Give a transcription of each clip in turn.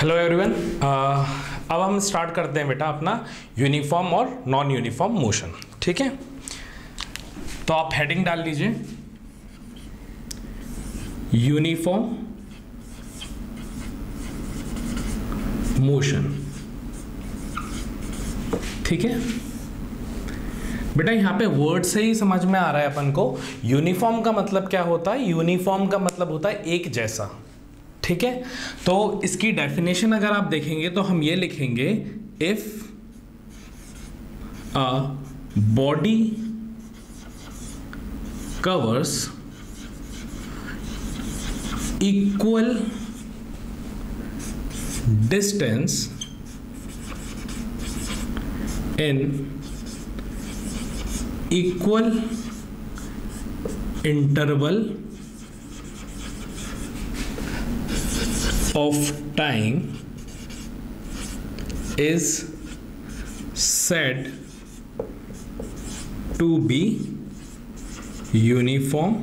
Hello everyone. अब हम start करते हैं बेटा अपना यूनिफॉर्म और नॉन यूनिफॉर्म मोशन। ठीक है, तो आप हेडिंग डाल लीजिए यूनिफॉर्म मोशन। ठीक है बेटा, यहां पे वर्ड से ही समझ में आ रहा है अपन को यूनिफॉर्म का मतलब क्या होता है। यूनिफॉर्म का मतलब होता है एक जैसा। ठीक है, तो इसकी डेफिनेशन अगर आप देखेंगे तो हम ये लिखेंगे, if a body covers equal distance in equal interval of time is said to be uniform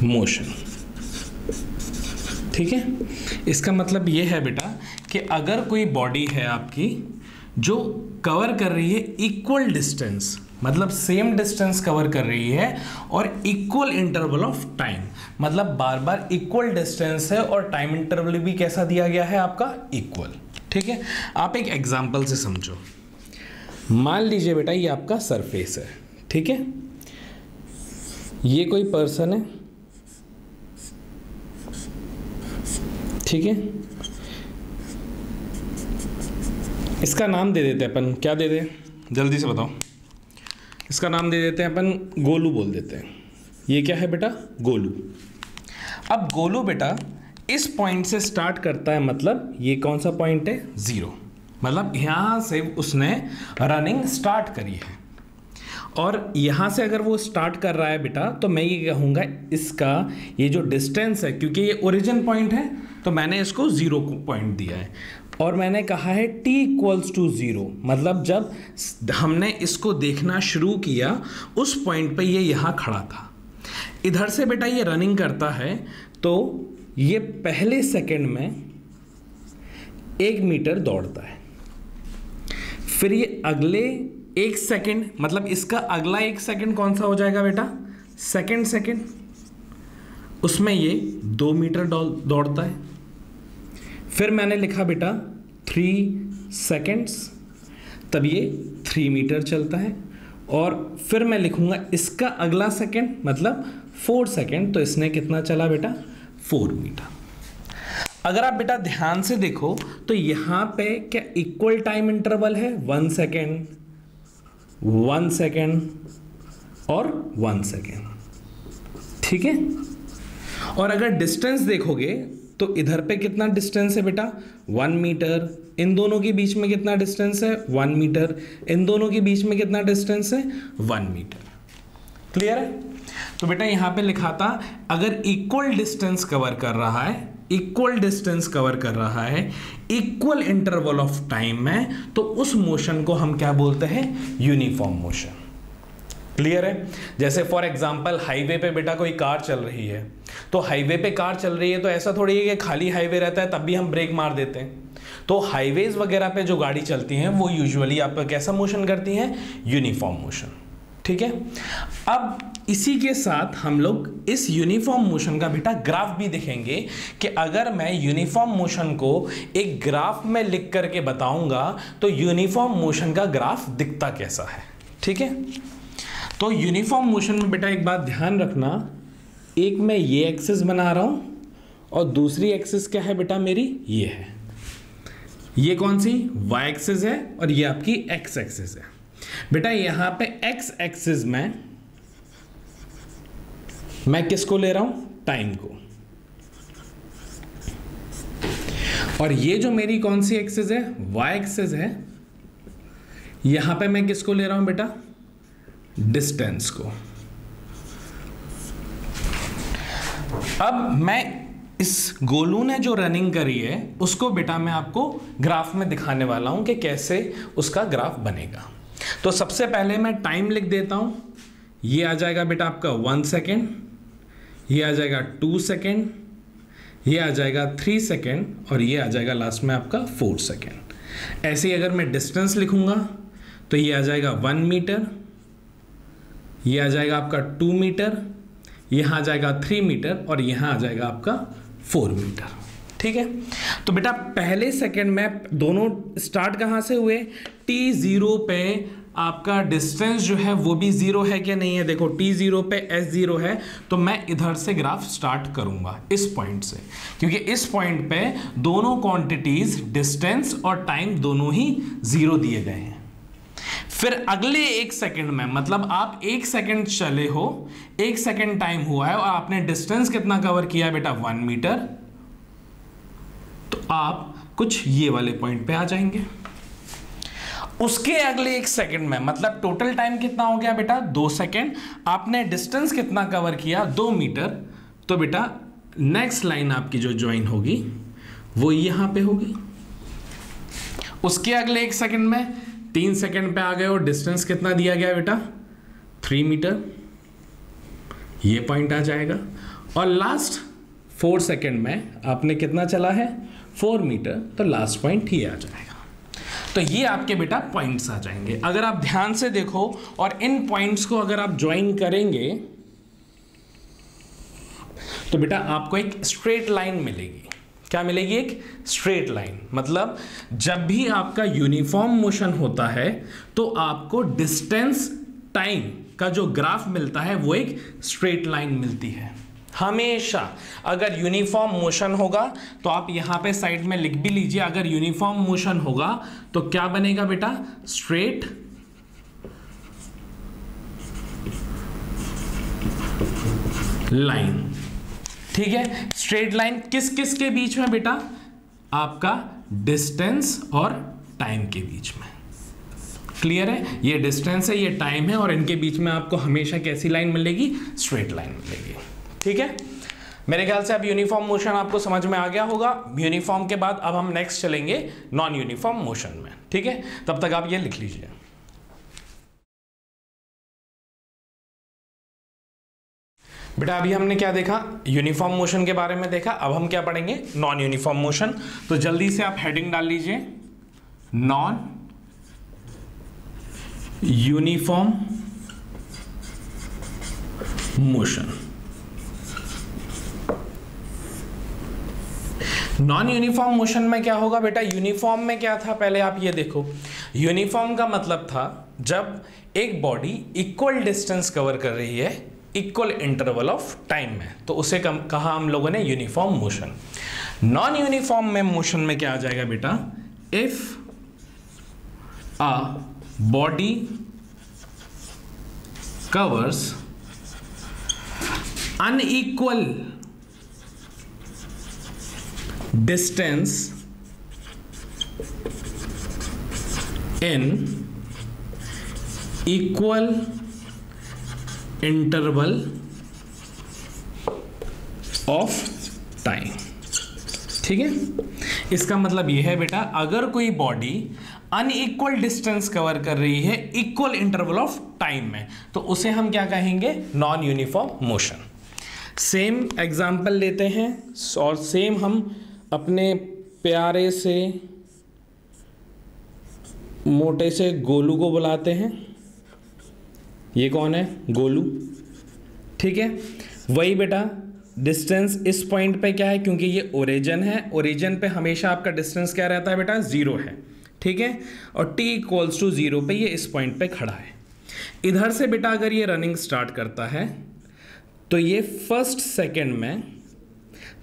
motion। ठीक है, इसका मतलब ये है बेटा कि अगर कोई बॉडी है आपकी जो कवर कर रही है इक्वल डिस्टेंस, मतलब सेम डिस्टेंस कवर कर रही है और इक्वल इंटरवल ऑफ टाइम, मतलब बार बार इक्वल डिस्टेंस है और टाइम इंटरवल भी कैसा दिया गया है आपका, इक्वल। ठीक है, आप एक एग्जांपल से समझो। मान लीजिए बेटा ये आपका सरफेस है। ठीक है, ये कोई पर्सन है। ठीक है, इसका नाम दे देते हैं अपन, क्या दे दें, जल्दी से बताओ। इसका नाम दे देते हैं अपन, गोलू बोल देते हैं। ये क्या है बेटा, गोलू। अब गोलू बेटा इस पॉइंट से स्टार्ट करता है, मतलब ये कौन सा पॉइंट है, 0, मतलब यहां से उसने रनिंग स्टार्ट करी है। और यहां से अगर वो स्टार्ट कर रहा है बेटा, तो मैं ये कहूँगा इसका ये जो डिस्टेंस है, क्योंकि ये ओरिजिन पॉइंट है तो मैंने इसको 0 पॉइंट दिया है और मैंने कहा है t इक्वल्स टू 0, मतलब जब हमने इसको देखना शुरू किया उस पॉइंट पे ये यहाँ खड़ा था। इधर से बेटा ये रनिंग करता है तो ये पहले सेकंड में 1 मीटर दौड़ता है, फिर ये अगले 1 सेकंड, मतलब इसका अगला 1 सेकंड कौन सा हो जाएगा बेटा, सेकंड, उसमें ये 2 मीटर दौड़ता है। फिर मैंने लिखा बेटा 3 सेकेंड्स, तब ये 3 मीटर चलता है। और फिर मैं लिखूंगा इसका अगला सेकंड मतलब 4 सेकंड, तो इसने कितना चला बेटा, 4 मीटर। अगर आप बेटा ध्यान से देखो तो यहां पे क्या इक्वल टाइम इंटरवल है, 1 सेकंड, 1 सेकंड और 1 सेकंड। ठीक है, और अगर डिस्टेंस देखोगे तो इधर पे कितना डिस्टेंस है बेटा, 1 मीटर। इन दोनों के बीच में कितना डिस्टेंस है, 1 मीटर। इन दोनों के बीच में कितना डिस्टेंस है, 1 मीटर। क्लियर है? तो बेटा यहां पे लिखा था अगर इक्वल डिस्टेंस कवर कर रहा है, इक्वल डिस्टेंस कवर कर रहा है इक्वल इंटरवल ऑफ टाइम में, तो उस मोशन को हम क्या बोलते हैं, यूनिफॉर्म मोशन। क्लियर है? जैसे फॉर एग्जांपल हाईवे पे बेटा कोई कार चल रही है, तो हाईवे पे कार चल रही है तो ऐसा थोड़ी है कि खाली हाईवे रहता है तब भी हम ब्रेक मार देते हैं। तो हाईवेज वगैरह पे जो गाड़ी चलती हैं वो यूजुअली आपका कैसा मोशन करती हैं, यूनिफॉर्म मोशन। ठीक है, अब इसी के साथ हम लोग इस यूनिफॉर्म मोशन का बेटा ग्राफ भी देखेंगे कि अगर मैं यूनिफॉर्म मोशन को एक ग्राफ में लिख करके बताऊंगा तो यूनिफॉर्म मोशन का ग्राफ दिखता कैसा है। ठीक है, तो यूनिफॉर्म मोशन में बेटा एक बात ध्यान रखना, एक मैं ये एक्सिस बना रहा हूं और दूसरी एक्सिस क्या है बेटा मेरी, ये है। ये कौन सी, y एक्सिस है और ये आपकी x एक्सिस है। बेटा यहां पे x एक्सिस में मैं किसको ले रहा हूं, टाइम को। और ये जो मेरी कौन सी एक्सिस है, y एक्सिस है, यहां पे मैं किसको ले रहा हूं बेटा, डिस्टेंस को। अब मैं इस गोलू ने जो रनिंग करी है उसको बेटा मैं आपको ग्राफ में दिखाने वाला हूं कि कैसे उसका ग्राफ बनेगा। तो सबसे पहले मैं टाइम लिख देता हूं, ये आ जाएगा बेटा आपका 1 सेकेंड, ये आ जाएगा 2 सेकेंड, ये आ जाएगा 3 सेकेंड और ये आ जाएगा लास्ट में आपका 4 सेकेंड। ऐसे ही अगर मैं डिस्टेंस लिखूंगा तो ये आ जाएगा 1 मीटर, ये आ जाएगा आपका 2 मीटर, यहाँ आ जाएगा 3 मीटर और यहाँ आ जाएगा आपका 4 मीटर। ठीक है, तो बेटा पहले सेकंड में दोनों स्टार्ट कहाँ से हुए, t0 पे आपका डिस्टेंस जो है वो भी 0 है क्या नहीं है। देखो t0 पे s0 है, तो मैं इधर से ग्राफ स्टार्ट करूंगा इस पॉइंट से, क्योंकि इस पॉइंट पे दोनों क्वांटिटीज डिस्टेंस और टाइम दोनों ही 0 दिए गए हैं। फिर अगले 1 सेकंड में, मतलब आप 1 सेकंड चले हो, 1 सेकंड टाइम हुआ है और आपने डिस्टेंस कितना कवर किया है बेटा 1 मीटर, तो आप कुछ ये वाले पॉइंट पे आ जाएंगे। उसके अगले 1 सेकंड में, मतलब टोटल टाइम कितना हो गया बेटा 2 सेकंड, आपने डिस्टेंस कितना कवर किया 2 मीटर, तो बेटा नेक्स्ट लाइन आपकी जो ज्वाइन होगी वो यहां पे होगी। उसके अगले 1 सेकंड में 3 सेकंड पे आ गए और डिस्टेंस कितना दिया गया बेटा 3 मीटर, ये पॉइंट आ जाएगा। और लास्ट 4 सेकंड में आपने कितना चला है 4 मीटर, तो लास्ट पॉइंट ये आ जाएगा। तो ये आपके बेटा पॉइंट्स आ जाएंगे। अगर आप ध्यान से देखो और इन पॉइंट्स को अगर आप ज्वाइन करेंगे तो बेटा आपको एक स्ट्रेट लाइन मिलेगी। क्या मिलेगी, एक स्ट्रेट लाइन। मतलब जब भी आपका यूनिफॉर्म मोशन होता है तो आपको डिस्टेंस टाइम का जो ग्राफ मिलता है वो एक स्ट्रेट लाइन मिलती है हमेशा। अगर यूनिफॉर्म मोशन होगा तो आप यहां पे साइड में लिख भी लीजिए, अगर यूनिफॉर्म मोशन होगा तो क्या बनेगा बेटा स्ट्रेट लाइन। ठीक है, स्ट्रेट लाइन किस किस के बीच में बेटा, आपका डिस्टेंस और टाइम के बीच में। क्लियर है, ये डिस्टेंस है, ये टाइम है, और इनके बीच में आपको हमेशा कैसी लाइन मिलेगी, स्ट्रेट लाइन मिलेगी। ठीक है, मेरे ख्याल से अब यूनिफॉर्म मोशन आपको समझ में आ गया होगा। यूनिफॉर्म के बाद अब हम नेक्स्ट चलेंगे नॉन यूनिफॉर्म मोशन में। ठीक है, तब तक आप ये लिख लीजिए। बेटा अभी हमने क्या देखा, यूनिफॉर्म मोशन के बारे में देखा। अब हम क्या पढ़ेंगे, नॉन यूनिफॉर्म मोशन। तो जल्दी से आप हेडिंग डाल लीजिए, non uniform motion. Non uniform motion में क्या होगा बेटा, यूनिफॉर्म में क्या था पहले आप ये देखो। यूनिफॉर्म का मतलब था जब एक बॉडी इक्वल डिस्टेंस कवर कर रही है इक्वल इंटरवल ऑफ टाइम में, तो उसे कहा हम लोगों ने यूनिफॉर्म मोशन। नॉन यूनिफॉर्म में मोशन में क्या आ जाएगा बेटा, if a body covers unequal distance in equal interval of time। ठीक है, इसका मतलब यह है बेटा अगर कोई बॉडी अनइक्वल डिस्टेंस कवर कर रही है इक्वल इंटरवल ऑफ टाइम में, तो उसे हम क्या कहेंगे, non uniform motion. Same example लेते हैं और सेम हम अपने प्यारे से मोटे से गोलू को बुलाते हैं। ये कौन है, गोलू। ठीक है, वही बेटा डिस्टेंस इस पॉइंट पे क्या है, क्योंकि ये ओरिजिन है, ओरिजिन पे हमेशा आपका डिस्टेंस क्या रहता है बेटा 0 है। ठीक है, और t इक्वल्स टू 0 पे ये इस पॉइंट पे खड़ा है। इधर से बेटा अगर ये रनिंग स्टार्ट करता है तो ये फर्स्ट सेकंड में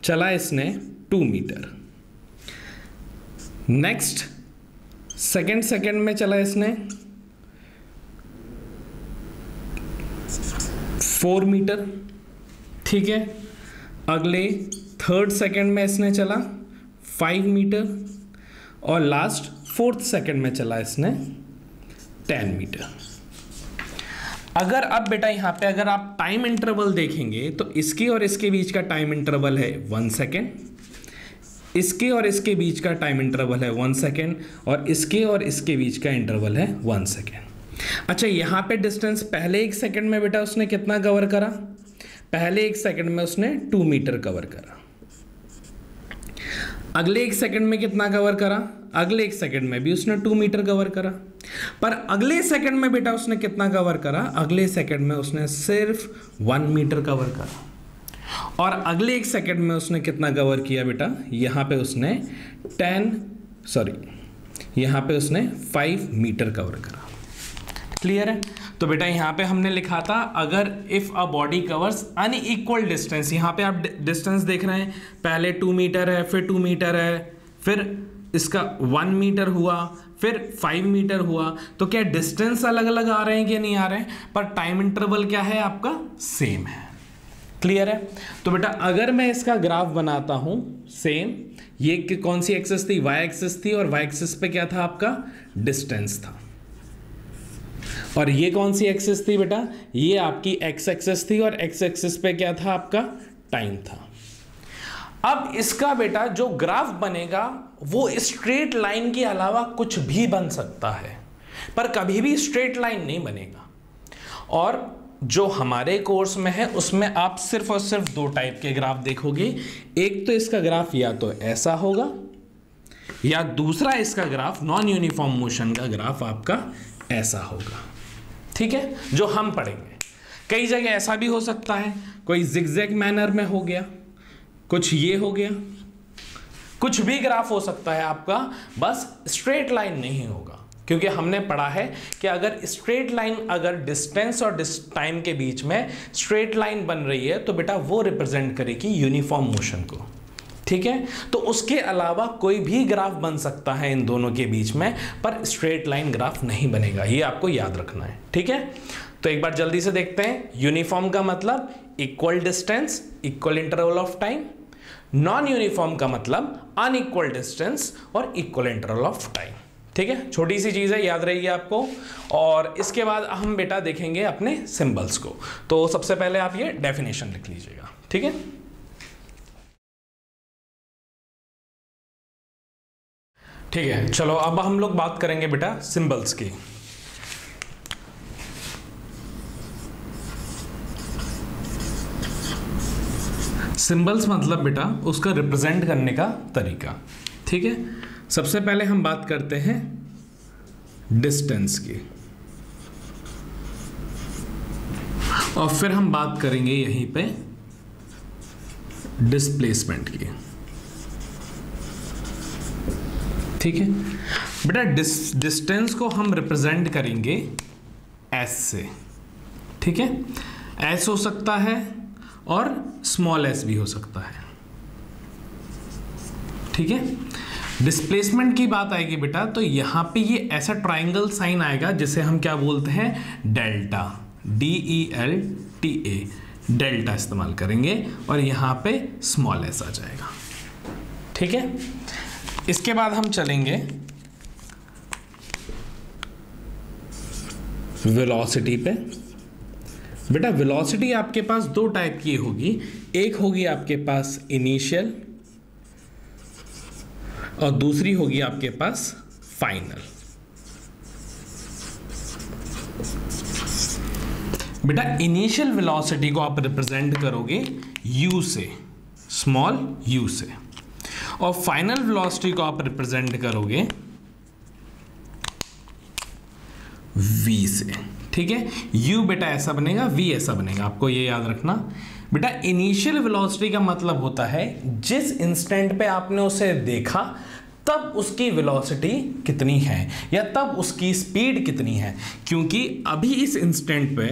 चला इसने 2 मीटर, नेक्स्ट सेकंड में चला इसने 4 मीटर। ठीक है, अगले थर्ड सेकंड में इसने चला 5 मीटर और लास्ट 4th सेकंड में चला इसने 10 मीटर। अगर अब बेटा यहाँ पे अगर आप टाइम इंटरवल देखेंगे तो इसके और इसके बीच का टाइम इंटरवल है 1 सेकेंड, इसके और इसके बीच का टाइम इंटरवल है 1 सेकेंड, और इसके और इसके बीच का इंटरवल है 1 सेकेंड। अच्छा, यहाँ पे डिस्टेंस पहले 1 सेकेंड में बेटा उसने कितना कवर करा, पहले 1 सेकेंड में उसने 2 मीटर कवर करा। अगले 1 सेकंड में कितना कवर करा, अगले 1 सेकंड में भी उसने 2 मीटर कवर करा, पर अगले सेकंड में बेटा उसने कितना कवर करा, अगले सेकंड में उसने सिर्फ 1 मीटर कवर करा। और अगले 1 सेकंड में उसने कितना कवर किया बेटा, यहाँ पे उसने 5 मीटर कवर करा। क्लियर है? तो बेटा यहाँ पे हमने लिखा था अगर if a body covers unequal distance, यहाँ पे आप डिस्टेंस देख रहे हैं, पहले 2 मीटर है, फिर 2 मीटर है, फिर इसका 1 मीटर हुआ, फिर 5 मीटर हुआ, तो क्या डिस्टेंस अलग अलग आ रहे हैं कि नहीं आ रहे हैं, पर टाइम इंटरवल क्या है आपका, सेम है। क्लियर है? तो बेटा अगर मैं इसका ग्राफ बनाता हूं सेम, ये कौन सी एक्सिस थी, वाई एक्सिस थी, और वाई एक्सिस पे क्या था आपका, डिस्टेंस था। और ये कौन सी एक्सिस थी बेटा, ये आपकी एक्स एक्सिस थी, और एक्स एक्सिस पे क्या था आपका, टाइम था। अब इसका बेटा जो ग्राफ बनेगा वो स्ट्रेट लाइन के अलावा कुछ भी बन सकता है, पर कभी भी स्ट्रेट लाइन नहीं बनेगा। और जो हमारे कोर्स में है उसमें आप सिर्फ और सिर्फ 2 टाइप के ग्राफ देखोगे, एक तो इसका ग्राफ या तो ऐसा होगा, या दूसरा इसका ग्राफ नॉन यूनिफॉर्म मोशन का ग्राफ आपका ऐसा होगा। ठीक है, जो हम पढ़ेंगे। कई जगह ऐसा भी हो सकता है, कोई जिगजैग मैनर में हो गया, कुछ ये हो गया, कुछ भी ग्राफ हो सकता है आपका, बस स्ट्रेट लाइन नहीं होगा। क्योंकि हमने पढ़ा है कि अगर स्ट्रेट लाइन, अगर डिस्टेंस और टाइम के बीच में स्ट्रेट लाइन बन रही है तो बेटा वो रिप्रेजेंट करेगी यूनिफॉर्म मोशन को। ठीक है, तो उसके अलावा कोई भी ग्राफ बन सकता है इन दोनों के बीच में, पर स्ट्रेट लाइन ग्राफ नहीं बनेगा, ये आपको याद रखना है। ठीक है, तो एक बार जल्दी से देखते हैं। यूनिफॉर्म का मतलब equal distance, equal interval of time. Non uniform का मतलब अनइक्वल डिस्टेंस और इक्वल इंटरवल ऑफ टाइम। ठीक है, छोटी सी चीज़ है, याद रहेगी आपको। और इसके बाद हम बेटा देखेंगे अपने सिंबल्स को। तो सबसे पहले आप ये डेफिनेशन लिख लीजिएगा। ठीक है, ठीक है, चलो अब हम लोग बात करेंगे बेटा सिंबल्स की। सिंबल्स मतलब बेटा उसका रिप्रेजेंट करने का तरीका। ठीक है, सबसे पहले हम बात करते हैं डिस्टेंस की, और फिर हम बात करेंगे यहीं पे डिस्प्लेसमेंट की। ठीक है बेटा, डिस्टेंस को हम रिप्रेजेंट करेंगे एस से। ठीक है, एस हो सकता है और स्मॉल एस भी हो सकता है। ठीक है, डिस्प्लेसमेंट की बात आएगी बेटा तो यहां पे ये ऐसा ट्राइंगल साइन आएगा जिसे हम क्या बोलते हैं, डेल्टा, DELTA, डेल्टा इस्तेमाल करेंगे, और यहां पे स्मॉल एस आ जाएगा। ठीक है, इसके बाद हम चलेंगे वेलोसिटी पे। बेटा वेलोसिटी आपके पास 2 टाइप की होगी, एक होगी आपके पास इनिशियल और दूसरी होगी आपके पास फाइनल। बेटा इनिशियल वेलोसिटी को आप रिप्रेजेंट करोगे u से, स्मॉल u से, और फाइनल वेलोसिटी को आप रिप्रेजेंट करोगे v से। ठीक है, u बेटा ऐसा बनेगा, v ऐसा बनेगा, आपको ये याद रखना। बेटा इनिशियल वेलोसिटी का मतलब होता है जिस इंस्टेंट पे आपने उसे देखा तब उसकी वेलोसिटी कितनी है, या तब उसकी स्पीड कितनी है। क्योंकि अभी इस इंस्टेंट पे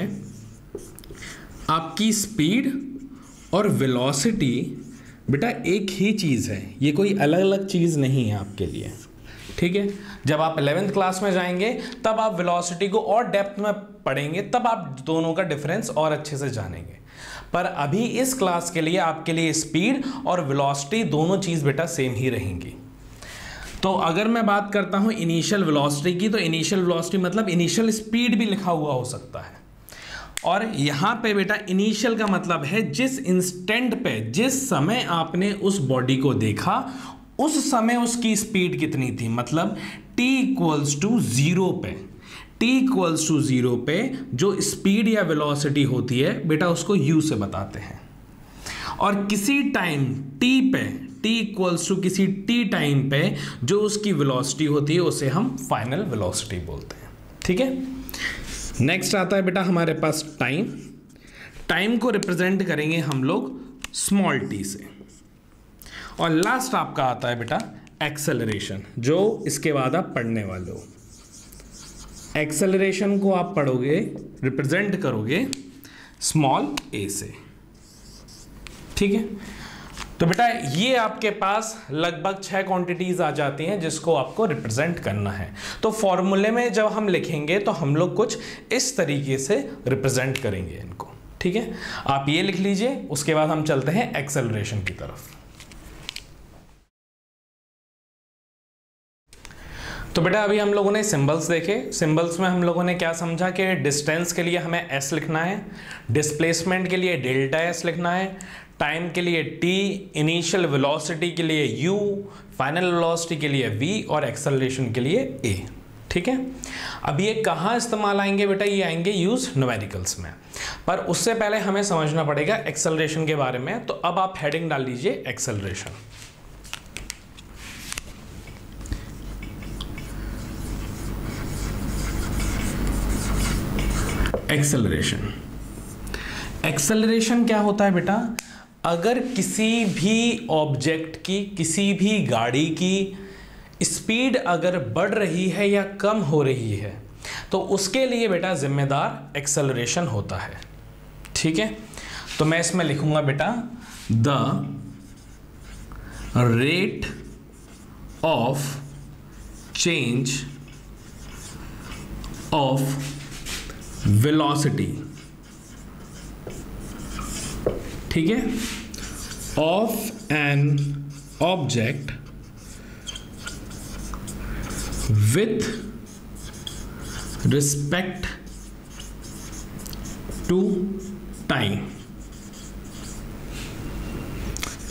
आपकी स्पीड और वेलोसिटी बेटा एक ही चीज़ है, ये कोई अलग अलग चीज़ नहीं है आपके लिए। ठीक है, जब आप 11th क्लास में जाएंगे तब आप वेलोसिटी को और डेप्थ में पढ़ेंगे, तब आप दोनों का डिफरेंस और अच्छे से जानेंगे। पर अभी इस क्लास के लिए आपके लिए स्पीड और वेलोसिटी दोनों चीज़ बेटा सेम ही रहेंगी। तो अगर मैं बात करता हूं इनिशियल वेलोसिटी की, तो इनिशियल वेलोसिटी मतलब इनिशियल स्पीड भी लिखा हुआ हो सकता है। और यहां पे बेटा इनिशियल का मतलब है जिस इंस्टेंट पे, जिस समय आपने उस बॉडी को देखा उस समय उसकी स्पीड कितनी थी, मतलब t इक्वल्स टू 0 पे, t इक्वल्स टू 0 पे जो स्पीड या वेलोसिटी होती है बेटा उसको u से बताते हैं। और किसी टाइम t पे, t इक्वल्स टू किसी t टाइम पे जो उसकी वेलोसिटी होती है उसे हम फाइनल वेलोसिटी बोलते हैं। ठीक है, नेक्स्ट आता है बेटा हमारे पास टाइम। टाइम को रिप्रेजेंट करेंगे हम लोग स्मॉल t से। और लास्ट आपका आता है बेटा एक्सेलरेशन, जो इसके बाद आप पढ़ने वाले हो। एक्सेलरेशन को आप पढ़ोगे, रिप्रेजेंट करोगे स्मॉल a से। ठीक है, तो बेटा ये आपके पास लगभग 6 क्वांटिटीज आ जाती हैं जिसको आपको रिप्रेजेंट करना है। तो फॉर्मूले में जब हम लिखेंगे तो हम लोग कुछ इस तरीके से रिप्रेजेंट करेंगे इनको। ठीक है, आप ये लिख लीजिए, उसके बाद हम चलते हैं एक्सेलरेशन की तरफ। तो बेटा अभी हम लोगों ने सिंबल्स देखे। सिंबल्स में हम लोगों ने क्या समझा कि डिस्टेंस के लिए हमें s लिखना है, डिस्प्लेसमेंट के लिए डेल्टा s लिखना है, टाइम के लिए t, इनिशियल वेलोसिटी के लिए u, फाइनल वेलोसिटी के लिए v और एक्सेलरेशन के लिए a। ठीक है, अब ये कहाँ इस्तेमाल आएंगे बेटा? ये आएंगे यूज न्यूमेरिकल्स में। पर उससे पहले हमें समझना पड़ेगा एक्सेलरेशन के बारे में। तो अब आप हेडिंग डाल लीजिए एक्सेलरेशन। एक्सेलरेशन, एक्सेलरेशन क्या होता है बेटा? अगर किसी भी ऑब्जेक्ट की, किसी भी गाड़ी की स्पीड अगर बढ़ रही है या कम हो रही है तो उसके लिए बेटा जिम्मेदार एक्सेलरेशन होता है। ठीक है, तो मैं इसमें लिखूंगा बेटा the rate of change of velocity, ठीक है, of an object with respect to time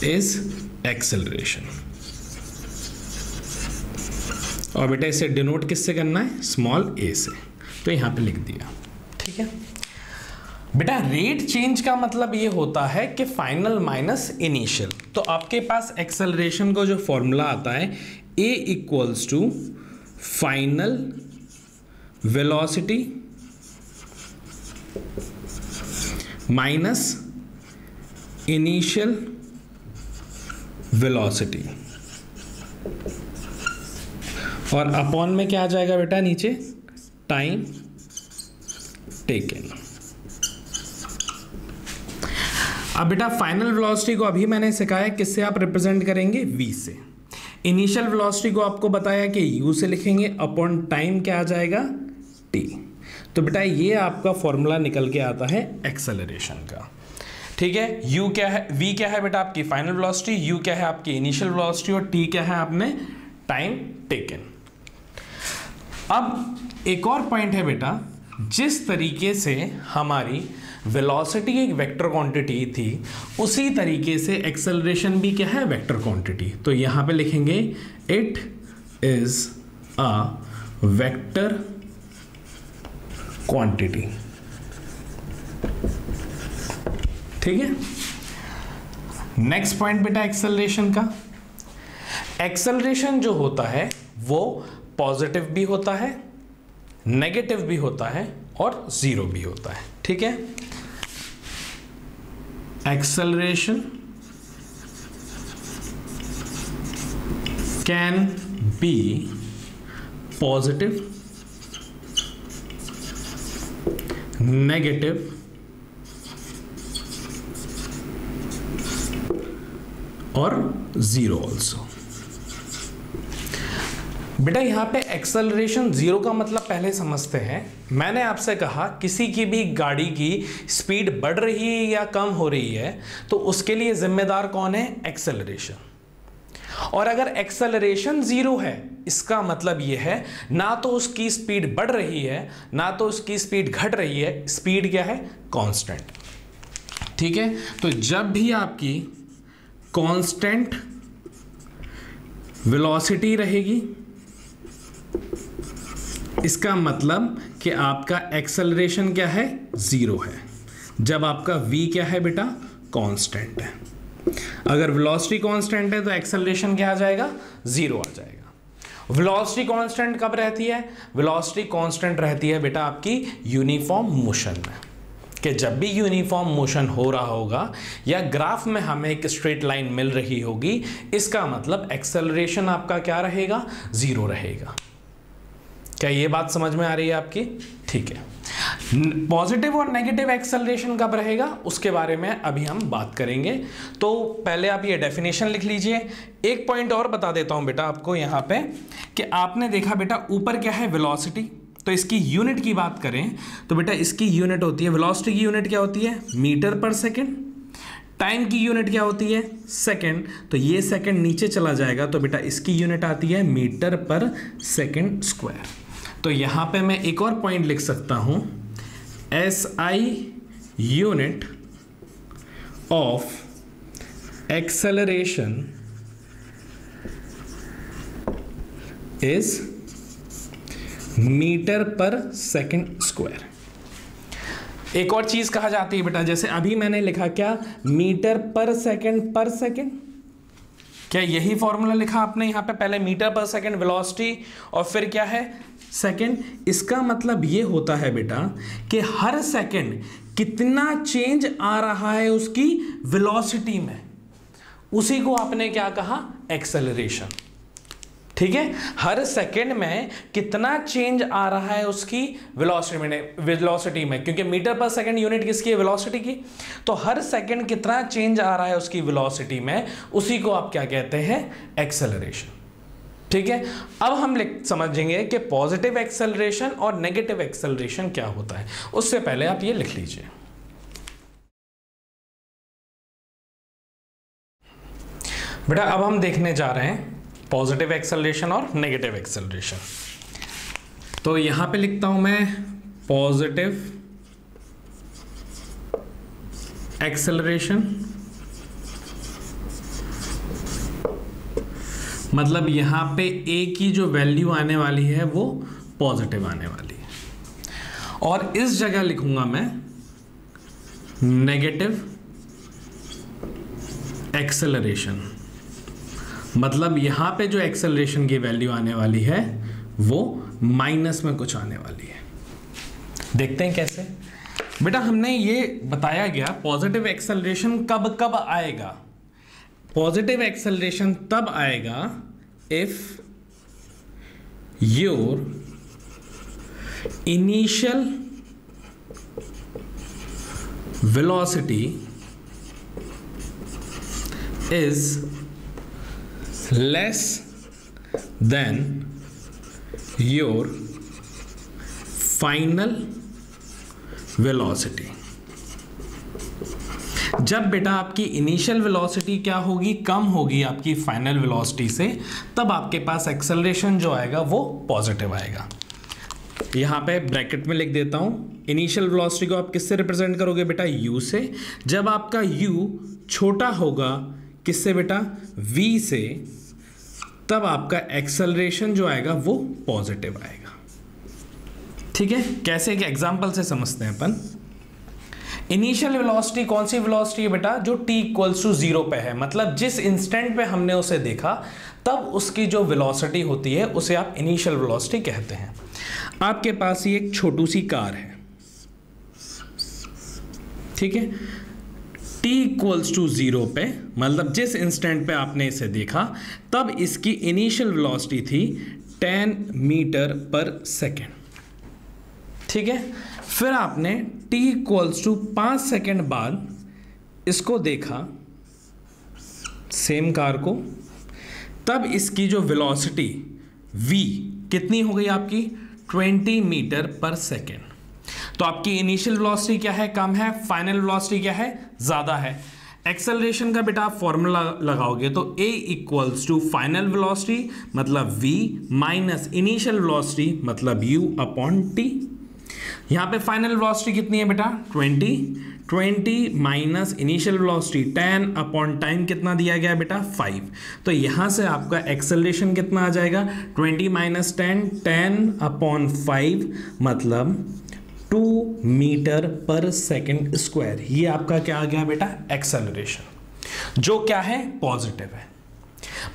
is acceleration. और बेटा इसे डिनोट किससे करना है? स्मॉल a से। तो यहां पे लिख दिया। ठीक है बेटा, रेट चेंज का मतलब ये होता है कि फाइनल माइनस इनिशियल। तो आपके पास एक्सेलरेशन का जो फॉर्मूला आता है a equals to final velocity minus initial velocity, और अपॉन में क्या आ जाएगा बेटा नीचे? Time taken. अब बेटा फाइनल वेलोसिटी को अभी मैंने सिखाया किससे आप रिप्रेजेंट करेंगे? v से। इनिशियल वेलोसिटी को आपको बताया कि u से लिखेंगे, अपॉन टाइम क्या आ जाएगा? t। तो बेटा ये आपका फॉर्मूला निकल के आता है एक्सेलरेशन का। ठीक है, u क्या है, v क्या है बेटा आपकी फाइनल वेलोसिटी, u क्या है आपकी इनिशियल वेलोसिटी और t क्या है आपने टाइम टेकन। अब एक और पॉइंट है बेटा, जिस तरीके से हमारी वेलोसिटी एक वेक्टर क्वांटिटी थी उसी तरीके से एक्सेलरेशन भी क्या है? Vector quantity. तो यहां पे लिखेंगे it is a vector quantity. ठीक है, नेक्स्ट पॉइंट बेटा एक्सेलरेशन का। एक्सेलरेशन जो होता है वो पॉजिटिव भी होता है, नेगेटिव भी होता है और जीरो भी होता है। ठीक है, acceleration can be positive, negative और जीरो ऑल्सो। बेटा यहाँ पे एक्सेलरेशन जीरो का मतलब पहले समझते हैं। मैंने आपसे कहा किसी की भी गाड़ी की स्पीड बढ़ रही है या कम हो रही है तो उसके लिए जिम्मेदार कौन है? एक्सेलरेशन। और अगर एक्सेलरेशन जीरो है इसका मतलब यह है ना तो उसकी स्पीड बढ़ रही है ना तो उसकी स्पीड घट रही है, स्पीड क्या है? कांस्टेंट। ठीक है, तो जब भी आपकी कांस्टेंट वेलोसिटी रहेगी इसका मतलब कि आपका एक्सेलरेशन क्या है? जीरो है। जब आपका v क्या है बेटा? कांस्टेंट है। अगर वेलोसिटी कांस्टेंट है तो एक्सेलरेशन क्या आ जाएगा, 0 आ जाएगा। वेलोसिटी कांस्टेंट कब रहती है, वेलोसिटी कांस्टेंट रहती है बेटा आपकी यूनिफॉर्म मोशन में, कि जब भी यूनिफॉर्म मोशन हो रहा होगा या ग्राफ में हमें एक स्ट्रेट लाइन मिल रही होगी, इसका मतलब एक्सेलरेशन आपका क्या रहेगा, 0 रहेगा। क्या ये बात समझ में आ रही है आपकी? ठीक है। पॉजिटिव और नेगेटिव एक्सेलरेशन कब रहेगा उसके बारे में अभी हम बात करेंगे। तो पहले आप ये डेफिनेशन लिख लीजिए। एक पॉइंट और बता देता हूं बेटा आपको यहां पे, कि आपने देखा बेटा ऊपर क्या है, वेलोसिटी, तो इसकी यूनिट की बात करें तो बेटा इसकी यूनिट होती है, वेलोसिटी की यूनिट क्या होती है, मीटर पर सेकेंड। टाइम की यूनिट क्या होती है, सेकेंड, तो ये सेकेंड नीचे चला जाएगा तो बेटा इसकी यूनिट आती है मीटर पर सेकेंड स्क्वायर। तो यहां पे मैं एक और पॉइंट लिख सकता हूं, SI unit of acceleration is metre per second square. एक और चीज कहा जाती है बेटा, जैसे अभी मैंने लिखा क्या, मीटर पर सेकेंड, क्या यही फॉर्मूला लिखा आपने यहां पे, पहले मीटर पर सेकेंड वेलोसिटी और फिर क्या है सेकेंड। इसका मतलब ये होता है बेटा कि हर सेकेंड कितना चेंज आ रहा है उसकी वेलोसिटी में, उसी को आपने क्या कहा, एक्सेलरेशन। ठीक है, हर सेकेंड में कितना चेंज आ रहा है उसकी वेलोसिटी में, क्योंकि मीटर पर सेकेंड यूनिट किसकी है, वेलोसिटी की, तो हर सेकेंड कितना चेंज आ रहा है उसकी वेलोसिटी में, उसी को आप क्या कहते हैं, एक्सेलरेशन। ठीक है, अब हम समझेंगे कि पॉजिटिव एक्सेलरेशन और नेगेटिव एक्सेलरेशन क्या होता है। उससे पहले आप ये लिख लीजिए, बेटा अब हम देखने जा रहे हैं पॉजिटिव एक्सेलरेशन और नेगेटिव एक्सेलरेशन। तो यहां पे लिखता हूं मैं पॉजिटिव एक्सेलरेशन, मतलब यहां पे ए की जो वैल्यू आने वाली है वो पॉजिटिव आने वाली है, और इस जगह लिखूंगा मैं नेगेटिव एक्सेलरेशन, मतलब यहां पे जो एक्सेलरेशन की वैल्यू आने वाली है वो माइनस में कुछ आने वाली है। देखते हैं कैसे। बेटा हमने ये बताया गया पॉजिटिव एक्सेलरेशन कब कब आएगा। पॉजिटिव एक्सेलरेशन तब आएगा if your initial velocity is less than your final velocity। जब बेटा आपकी इनिशियल वेलोसिटी क्या होगी, कम होगी आपकी फाइनल वेलोसिटी से, तब आपके पास एक्सेलरेशन जो आएगा वो पॉजिटिव आएगा। यहां पे ब्रैकेट में लिख देता हूं, इनिशियल वेलोसिटी को आप किससे रिप्रेजेंट करोगे बेटा, u से। जब आपका u छोटा होगा किससे बेटा, v से, तब आपका एक्सेलरेशन जो आएगा वो पॉजिटिव आएगा। ठीक है, कैसे एक एग्जांपल से समझते हैं अपन। इनिशियल वेलोसिटी कौन सी वेलोसिटी है बेटा, जो t इक्वल्स टू 0 पे है, मतलब जिस इंस्टेंट पे हमने उसे देखा तब उसकी जो वेलोसिटी होती है उसे आप इनिशियल वेलोसिटी कहते हैं। आपके पास ये एक छोटी सी कार है, ठीक है, t इक्वल्स टू 0 पे, मतलब जिस इंस्टेंट पे आपने इसे देखा तब इसकी इनिशियल वेलोसिटी थी 10 मीटर पर सेकेंड। ठीक है, फिर आपने t इक्वल्स टू 5 सेकेंड बाद इसको देखा, सेम कार को, तब इसकी जो वेलोसिटी v कितनी हो गई आपकी, 20 मीटर पर सेकेंड। तो आपकी इनिशियल वेलोसिटी क्या है, कम है, फाइनल वेलोसिटी क्या है, ज्यादा है। एक्सेलरेशन का बेटा आप फॉर्मूला लगाओगे तो a equals to final velocity मतलब v माइनस इनिशियल वेलोसिटी मतलब u अपॉन t। यहाँ पे फाइनल वेलोसिटी कितनी है बेटा, 20 minus initial velocity 10 upon time कितना दिया गया बेटा, 5। तो यहाँ से आपका एक्सेलरेशन कितना आ जाएगा, 20 माइनस 10 अपॉन 5 मतलब 2 मीटर पर सेकेंड स्क्वायर। ये आपका क्या आ गया बेटा, एक्सेलरेशन। जो क्या है, पॉजिटिव है।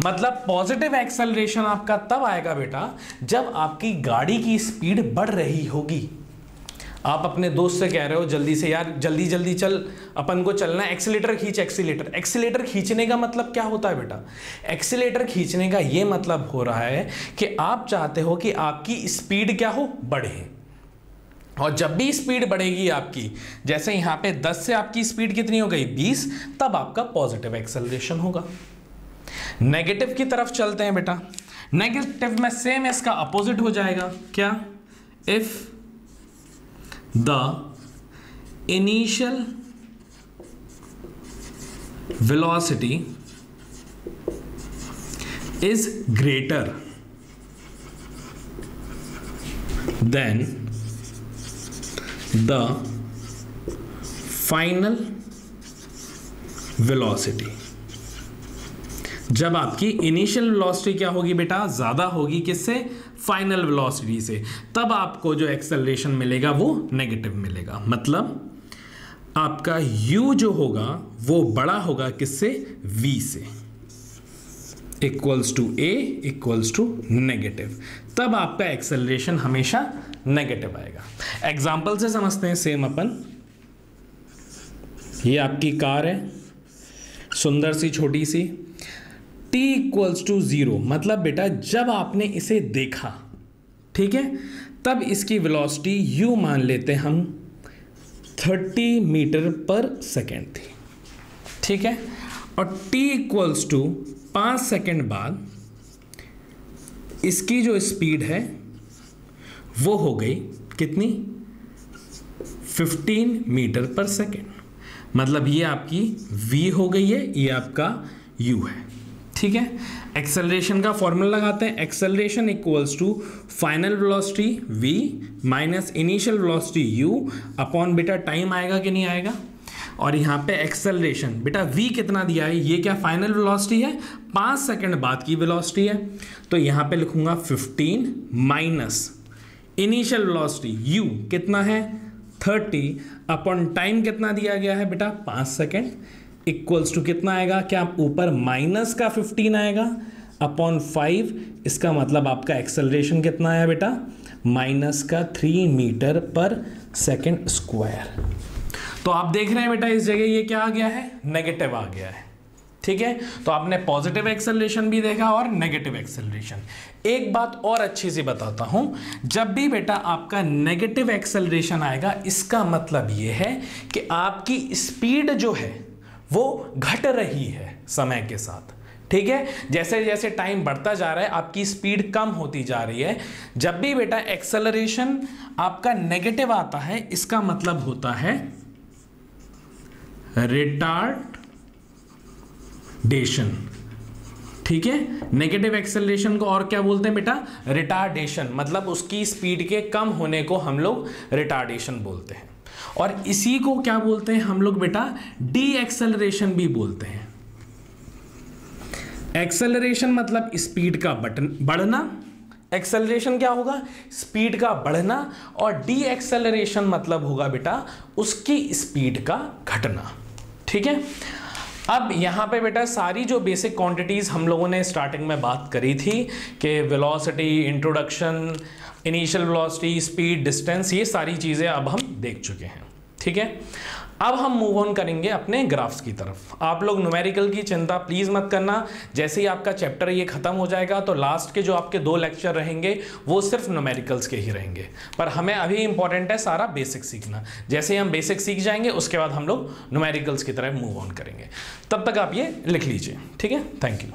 मतलब पॉजिटिव एक्सेलरेशन आपका तब आएगा बेटा जब आपकी गाड़ी की स्पीड बढ़ रही होगी। आप अपने दोस्त से कह रहे हो जल्दी से यार जल्दी जल्दी चल, अपन को चलना है, एक्सीलेटर खींच। एक्सीलेटर खींचने का मतलब क्या होता है बेटा? एक्सीलेटर खींचने का ये मतलब हो रहा है कि आप चाहते हो कि आपकी स्पीड क्या हो, बढ़े। और जब भी स्पीड बढ़ेगी आपकी, जैसे यहाँ पे 10 से आपकी स्पीड कितनी हो गई, 20, तब आपका पॉजिटिव एक्सेलरेशन होगा। नेगेटिव की तरफ चलते हैं बेटा। नेगेटिव में सेम इसका अपोजिट हो जाएगा। क्या? If the initial velocity is greater than the final velocity. जब आपकी इनिशियल वेलोसिटी क्या होगी बेटा, ज्यादा होगी किससे, फाइनल वेलोसिटी से, तब आपको जो एक्सेलरेशन मिलेगा वो नेगेटिव मिलेगा। मतलब आपका u जो होगा वो बड़ा होगा किससे, v से, equals to a equals to negative. तब आपका एक्सेलरेशन हमेशा नेगेटिव आएगा। एग्जाम्पल से समझते हैं सेम अपन। ये आपकी कार है, सुंदर सी छोटी सी, t इक्वल्स टू 0, मतलब बेटा जब आपने इसे देखा, ठीक है, तब इसकी वेलोसिटी u मान लेते हैं हम 30 मीटर पर सेकेंड थी, ठीक है। और t इक्वल्स टू 5 सेकेंड बाद इसकी जो स्पीड है वो हो गई कितनी, 15 मीटर पर सेकेंड। मतलब ये आपकी v हो गई है, ये आपका u है, ठीक है। एक्सेलरेशन का फॉर्मूला लगाते हैं। Acceleration equals to final velocity v minus initial velocity u upon बेटा टाइम आएगा कि नहीं आएगा। और यहाँ पे एक्सेलरेशन बेटा v कितना दिया है, ये क्या फाइनल वेलोसिटी है, 5 सेकंड बाद की वेलोसिटी है, तो यहाँ पे लिखूंगा 15 माइनस इनिशियल वेलोसिटी u कितना है 30 अपॉन टाइम कितना दिया गया है बेटा 5 सेकंड, इक्वल्स टू कितना आएगा, क्या ऊपर माइनस का 15 आएगा अपॉन 5। इसका मतलब आपका एक्सेलरेशन कितना आया बेटा, माइनस का 3 मीटर पर सेकेंड स्क्वायर। तो आप देख रहे हैं बेटा इस जगह ये क्या आ गया है, नेगेटिव आ गया है, ठीक है। तो आपने पॉजिटिव एक्सेलरेशन भी देखा और नेगेटिव एक्सेलरेशन। एक बात और अच्छी सी बताता हूं, जब भी बेटा आपका नेगेटिव एक्सेलरेशन आएगा इसका मतलब ये है कि आपकी स्पीड जो है वो घट रही है समय के साथ, ठीक है। जैसे जैसे टाइम बढ़ता जा रहा है आपकी स्पीड कम होती जा रही है। जब भी बेटा एक्सेलरेशन आपका नेगेटिव आता है इसका मतलब होता है रिटार्डेशन, ठीक है। नेगेटिव एक्सेलरेशन को और क्या बोलते हैं बेटा, रिटार्डेशन। मतलब उसकी स्पीड के कम होने को हम लोग रिटार्डेशन बोलते हैं। और इसी को क्या बोलते हैं हम लोग बेटा, डी एक्सेलरेशन भी बोलते हैं। एक्सेलरेशन मतलब स्पीड का बढ़ना, एक्सेलरेशन क्या होगा, स्पीड का बढ़ना, और डी एक्सेलरेशन मतलब होगा बेटा उसकी स्पीड का घटना, ठीक है। अब यहाँ पे बेटा सारी जो बेसिक क्वांटिटीज़ हम लोगों ने स्टार्टिंग में बात करी थी कि velocity, introduction, initial velocity, speed, distance, ये सारी चीज़ें अब हम देख चुके हैं, ठीक है। अब हम मूव ऑन करेंगे अपने ग्राफ्स की तरफ। आप लोग न्यूमेरिकल की चिंता प्लीज़ मत करना, जैसे ही आपका चैप्टर ये ख़त्म हो जाएगा तो लास्ट के जो आपके 2 लेक्चर रहेंगे वो सिर्फ न्यूमेरिकल्स के ही रहेंगे। पर हमें अभी इंपॉर्टेंट है सारा बेसिक सीखना। जैसे ही हम बेसिक सीख जाएंगे उसके बाद हम लोग न्यूमेरिकल्स की तरफ मूव ऑन करेंगे। तब तक आप ये लिख लीजिए, ठीक है। Thank you.